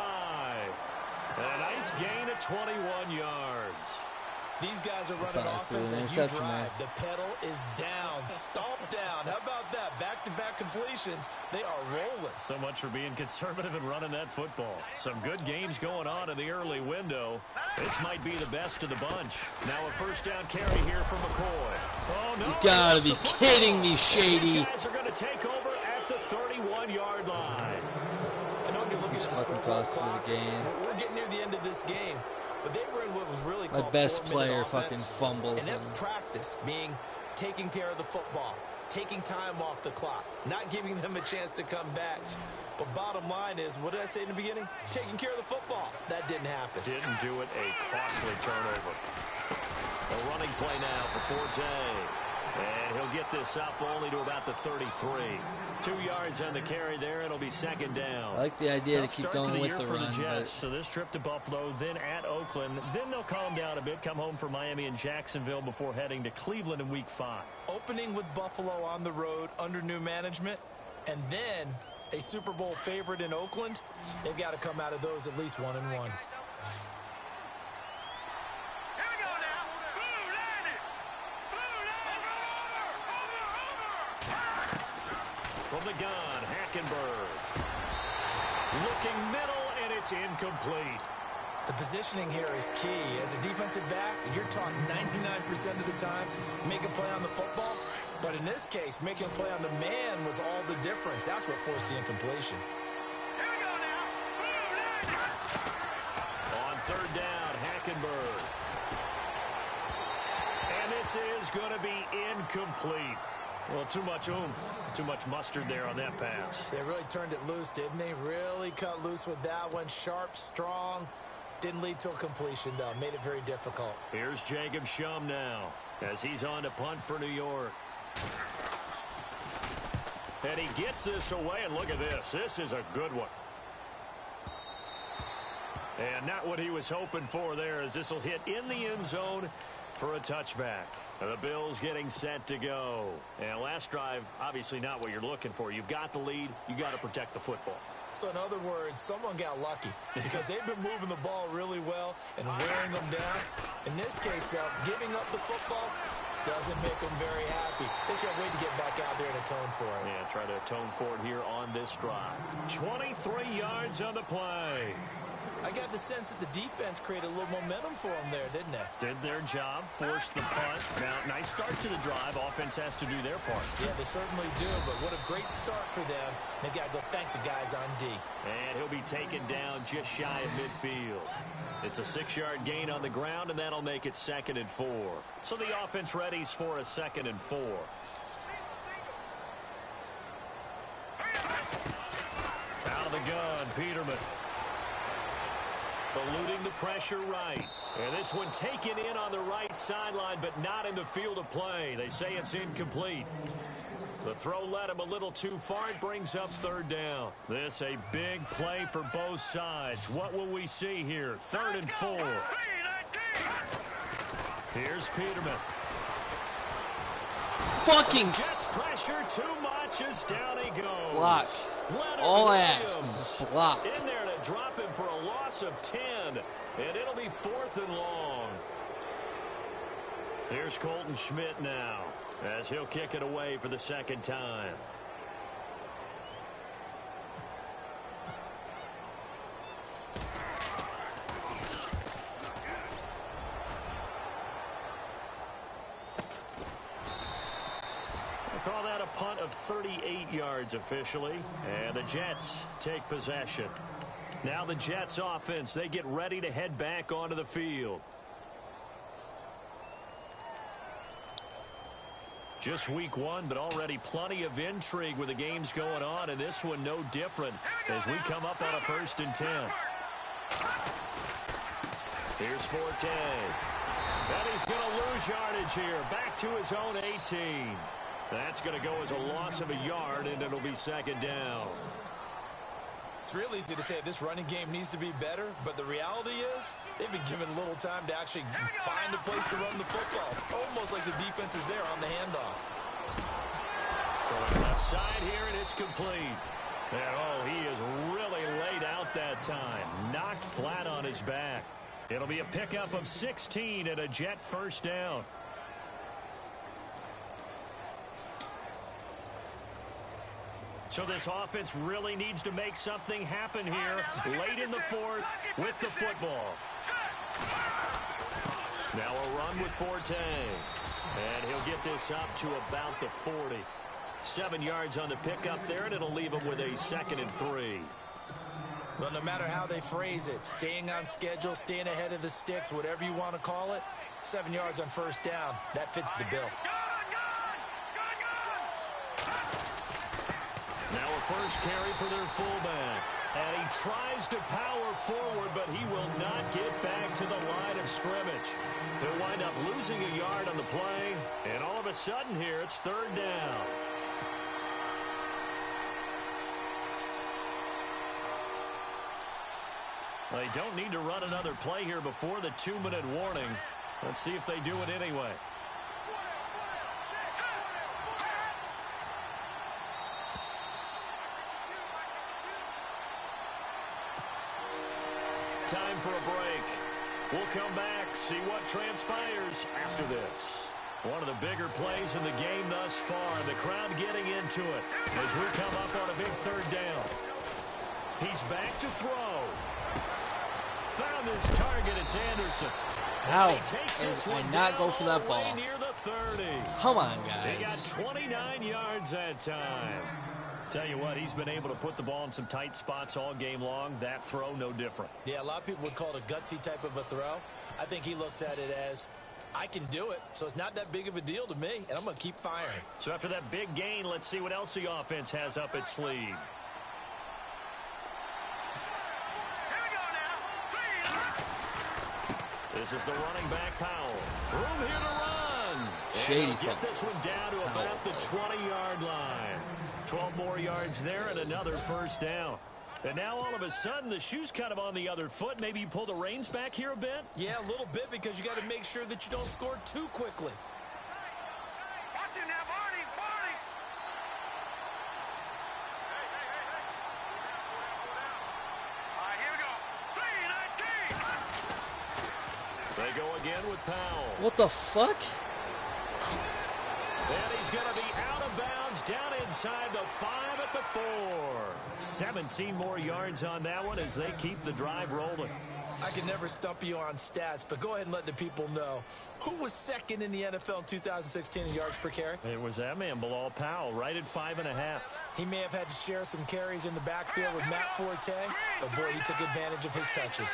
[SPEAKER 3] And a nice gain of 21 yards.
[SPEAKER 4] These guys are running offense that you drive. The pedal is down, stomped down. How about that? Back-to-back completions. They are rolling.
[SPEAKER 3] So much for being conservative and running that football. Some good games going on in the early window. This might be the best of the bunch. Now a first down carry here from McCoy. Oh, no.
[SPEAKER 1] You gotta be kidding me, Shady.
[SPEAKER 3] These guys are going to take over at the 31-yard line.
[SPEAKER 4] I know you're looking at the scoreboard clock. We're getting near the end of this game. But they were in what was really called
[SPEAKER 1] my best
[SPEAKER 4] 4-minute
[SPEAKER 1] player
[SPEAKER 4] offense.
[SPEAKER 1] fucking fumbles.
[SPEAKER 4] And that's practice, being taking care of the football, taking time off the clock, not giving them a chance to come back. But bottom line is, what did I say in the beginning? Taking care of the football. That didn't happen.
[SPEAKER 3] Didn't do it. A costly turnover. A running play now for Forte. And he'll get this up only to about the 33. 2 yards on the carry there. It'll be second down.
[SPEAKER 1] I like the idea to keep going with the
[SPEAKER 3] for
[SPEAKER 1] run.
[SPEAKER 3] The Jets. So this trip to Buffalo, then at Oakland. Then they'll calm down a bit, come home for Miami and Jacksonville before heading to Cleveland in Week 5.
[SPEAKER 4] Opening with Buffalo on the road under new management, and then a Super Bowl favorite in Oakland. They've got to come out of those at least 1-1.
[SPEAKER 3] From the gun, Hackenberg. Looking middle, and it's incomplete.
[SPEAKER 4] The positioning here is key. As a defensive back, you're taught 99% of the time, make a play on the football. But in this case, making a play on the man was all the difference. That's what forced the incompletion.
[SPEAKER 3] On third down, Hackenberg. And this is going to be incomplete. Well, too much oomph, too much mustard there on that pass.
[SPEAKER 4] They really turned it loose, didn't they? Really cut loose with that one. Sharp, strong. Didn't lead to a completion, though. Made it very difficult.
[SPEAKER 3] Here's Jacob Shum now as he's on to punt for New York. And he gets this away, and look at this. This is a good one. And not what he was hoping for there, as this will hit in the end zone for a touchback. The Bills getting set to go. And last drive, obviously not what you're looking for. You've got the lead. You got to protect the football.
[SPEAKER 4] So in other words, someone got lucky because they've been moving the ball really well and wearing them down. In this case, though, giving up the football doesn't make them very happy. They can't wait to get back out there and atone for it.
[SPEAKER 3] Yeah, try to atone for it here on this drive. 23 yards on the play.
[SPEAKER 4] I got the sense that the defense created a little momentum for them there, didn't they?
[SPEAKER 3] Did their job, forced the punt. Now, nice start to the drive. Offense has to do their part.
[SPEAKER 4] Yeah, they certainly do, but what a great start for them. They've got to go thank the guys on D.
[SPEAKER 3] And he'll be taken down just shy of midfield. It's a 6-yard gain on the ground, and that'll make it 2nd and 4. So the offense readies for a 2nd and 4. Out of the gun, Peterman. Eluding the pressure right. And this one taken in on the right sideline, but not in the field of play. They say it's incomplete. The throw led him a little too far. It brings up 3rd down. This a big play for both sides. What will we see here? 3rd and 4. Here's Peterman.
[SPEAKER 1] Fucking
[SPEAKER 3] Jets pressure too much as down he goes.
[SPEAKER 1] block. All I ask is block.
[SPEAKER 3] In there to drop him for a loss of 10. And it'll be 4th and long. Here's Colton Schmidt now as he'll kick it away for the 2nd time. Call that a punt of 38 yards officially. And the Jets take possession. Now the Jets offense, they get ready to head back onto the field. Just week 1, but already plenty of intrigue with the games going on, and this one no different as we come up on a 1st and 10. Here's Forte. And he's going to lose yardage here. Back to his own 18. That's going to go as a loss of a yard, and it'll be 2nd down.
[SPEAKER 4] It's real easy to say this running game needs to be better, but the reality is they've been given little time to actually find a place to run the football. It's almost like the defense is there on the handoff.
[SPEAKER 3] From the left side here, and it's complete. And, oh, he is really laid out that time. Knocked flat on his back. It'll be a pickup of 16 and a Jet first down. So this offense really needs to make something happen here late in the fourth with the football. Now a run with Forte. And he'll get this up to about the 40. 7 yards on the pickup there, and it'll leave him with a 2nd and 3.
[SPEAKER 4] Well, no matter how they phrase it, staying on schedule, staying ahead of the sticks, whatever you want to call it, 7 yards on first down, that fits the bill.
[SPEAKER 3] Now a first carry for their fullback. And he tries to power forward, but he will not get back to the line of scrimmage. He'll wind up losing a yard on the play, and all of a sudden here, it's 3rd down. They don't need to run another play here before the 2-minute warning. Let's see if they do it anyway. Time for a break. We'll come back, see what transpires after this. One of the bigger plays in the game thus far. The crowd getting into it as we come up on a big 3rd down. He's back to throw. Found his target. It's Anderson.
[SPEAKER 1] How
[SPEAKER 3] and
[SPEAKER 1] not go for that ball?
[SPEAKER 3] Near the 30.
[SPEAKER 1] Come on, guys.
[SPEAKER 3] They got 29 yards that time. Tell you what, he's been able to put the ball in some tight spots all game long. That throw, no different.
[SPEAKER 4] Yeah, a lot of people would call it a gutsy type of a throw. I think he looks at it as, I can do it, so it's not that big of a deal to me, and I'm going to keep firing.
[SPEAKER 3] So after that big gain, let's see what else the offense has up its sleeve. This is the running back, Powell. Room here to run.
[SPEAKER 1] Shady.
[SPEAKER 3] Get this one down to about the 20-yard line. 12 more yards there and another first down. And now all of a sudden the shoe's kind of on the other foot. Maybe you pull the reins back here a bit?
[SPEAKER 4] Yeah, a little bit, because you got to make sure that you don't score too quickly.
[SPEAKER 5] Watch it now, Barney, Barney. All right, here we go. 3-19.
[SPEAKER 3] They go again with Powell.
[SPEAKER 1] What the fuck?
[SPEAKER 3] And he's going to be out of bounds down inside the 5 at the 4. 17 more yards on that one as they keep the drive rolling.
[SPEAKER 4] I can never stump you on stats, but go ahead and let the people know. Who was 2nd in the NFL in 2016 in yards per carry?
[SPEAKER 3] It was that man, Bilal Powell, right at 5.5.
[SPEAKER 4] He may have had to share some carries in the backfield with Matt Forte, but boy, he took advantage of his touches.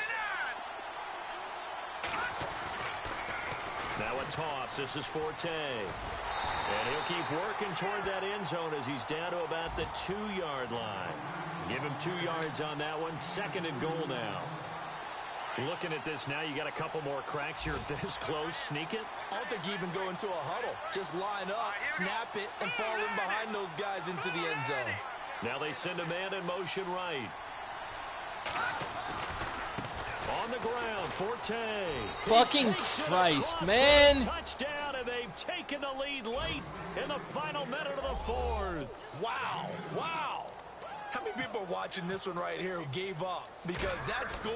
[SPEAKER 3] Now a toss. This is Forte. And he'll keep working toward that end zone as he's down to about the 2-yard line. Give him 2 yards on that one. 2nd and goal now. Looking at this now, you got a couple more cracks here this close. Sneak it.
[SPEAKER 4] I don't think you even go into a huddle. Just line up, snap it, and fall in behind those guys into the end zone.
[SPEAKER 3] Now they send a man in motion right. On the ground, Forte.
[SPEAKER 1] Fucking Christ, man.
[SPEAKER 3] Touchdown, and they've taken the lead late in the final minute of the 4th.
[SPEAKER 4] Wow, wow. How many people are watching this one right here who gave up? Because that score,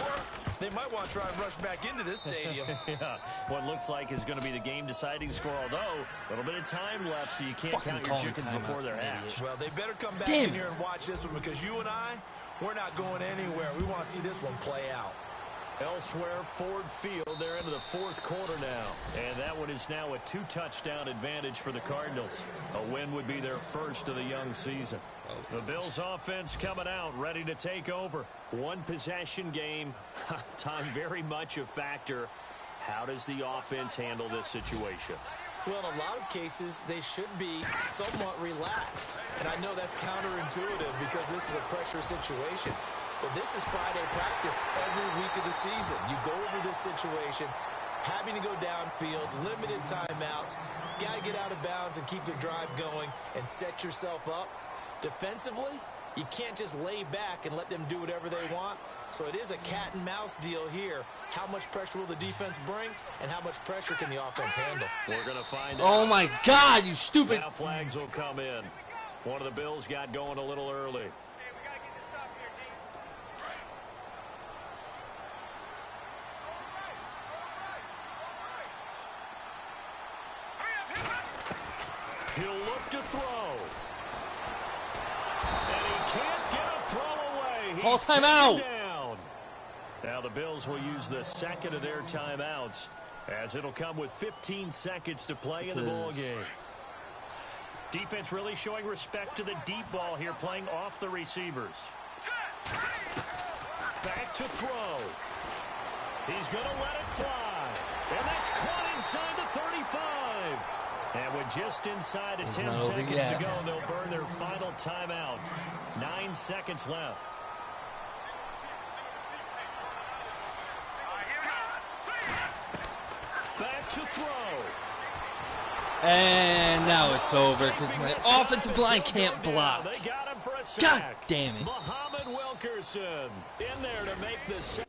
[SPEAKER 4] they might want to try and rush back into this stadium.
[SPEAKER 3] Yeah, what looks like is going to be the game-deciding score, although a little bit of time left, so you can't count your chickens before they're hatched.
[SPEAKER 4] Well, they better come back in here and watch this one, because you and I, we're not going anywhere. We want to see this one play out.
[SPEAKER 3] Elsewhere, Ford Field, they're into the 4th quarter now. And that one is now a 2-touchdown advantage for the Cardinals. A win would be their first of the young season. The Bills offense coming out, ready to take over. 1-possession game. Time very much a factor. How does the offense handle this situation?
[SPEAKER 4] Well, in a lot of cases, they should be somewhat relaxed. And I know that's counterintuitive because this is a pressure situation. But this is Friday practice every week of the season. You go over this situation, having to go downfield, limited timeouts, got to get out of bounds and keep the drive going and set yourself up. Defensively, you can't just lay back and let them do whatever they want. So it is a cat and mouse deal here. How much pressure will the defense bring, and how much pressure can the offense handle?
[SPEAKER 3] We're going to find out.
[SPEAKER 1] Oh my God, you stupid.
[SPEAKER 3] Now flags will come in. One of the Bills got going a little early. He'll look to throw. And he can't get a throw away.
[SPEAKER 1] Call
[SPEAKER 3] He's
[SPEAKER 1] timeout.
[SPEAKER 3] taken down. Now the Bills will use the second of their timeouts, as it'll come with 15 seconds to play in the ball game. Defense really showing respect to the deep ball here, playing off the receivers. Back to throw. He's going to let it fly. And that's caught inside the 35. And with just inside of 10 seconds to go, they'll burn their final timeout. 9 seconds left. Back to throw.
[SPEAKER 1] And now it's over because my offensive line can't block.
[SPEAKER 3] They got him for a sack.
[SPEAKER 1] God damn it.
[SPEAKER 3] Muhammad Wilkerson in there to make the sack.